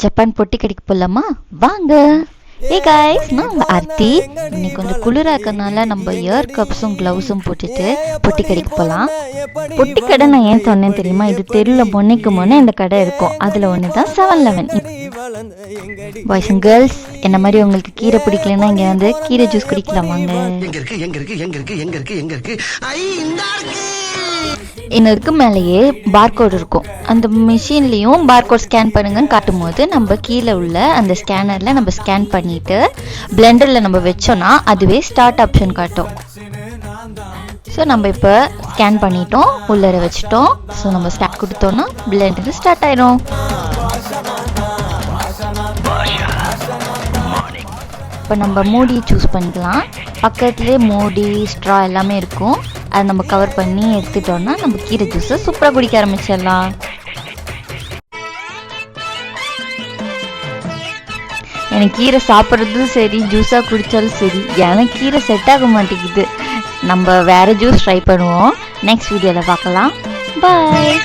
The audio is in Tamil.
ஜப்பான் பொட்டி கடைக்கு போகலாமா? வாங்க. ஏ கைஸ், நான் உங்கள் ஆர்த்தி. இன்னைக்கு கொஞ்சம் குளிராக இருக்கிறதுனால நம்ம இயர் கப்ஸும் க்ளவுஸும் போட்டுட்டு பொட்டி கடைக்கு போகலாம். பொட்டி கடை நான் ஏன் சொன்னேன்னு தெரியுமா? இது தெருவில் முன்னைக்கு முன்னே இந்த கடை இருக்கும். அதில் ஒன்று தான் 7-Eleven. பாய்ஸ் அண்ட் கேர்ள்ஸ், என்ன மாதிரி உங்களுக்கு கீரை பிடிக்கலன்னா இங்கே வந்து கீரை ஜூஸ் குடிக்கலாம் வாங்க. இன்னதுக்கு மேலேயே பார்கோட் இருக்கும். அந்த மிஷின்லேயும் பார்கோட் ஸ்கேன் பண்ணுங்கன்னு காட்டும் போது நம்ம கீழே உள்ள அந்த ஸ்கேனரில் நம்ம ஸ்கேன் பண்ணிவிட்டு பிளெண்டரில் நம்ம வச்சோன்னா அதுவே ஸ்டார்ட் ஆப்ஷன் காட்டும். ஸோ நம்ம இப்போ ஸ்கேன் பண்ணிட்டோம், உள்ளர வச்சுட்டோம். ஸோ நம்ம ஸ்டார்ட் கொடுத்தோன்னா பிளெண்டர் ஸ்டார்ட் ஆயிடும். இப்போ நம்ம மூடி சூஸ் பண்ணிக்கலாம். பக்கத்துலேயே மூடி, ஸ்ட்ரா எல்லாமே இருக்கும். அதை நம்ம கவர் பண்ணி எடுத்துட்டோம்னா நம்ம கீரை ஜூஸை சூப்பராக குடிக்க ஆரம்பிச்சிடலாம். எனக்கு கீரை சாப்பிட்றதும் சரி, ஜூஸாக குடித்தாலும் சரி, எனக்கு கீரை செட் ஆக மாட்டேங்குது. நம்ம வேறு ஜூஸ் ட்ரை பண்ணுவோம். நெக்ஸ்ட் வீடியோவில் பார்க்கலாம். பாய்.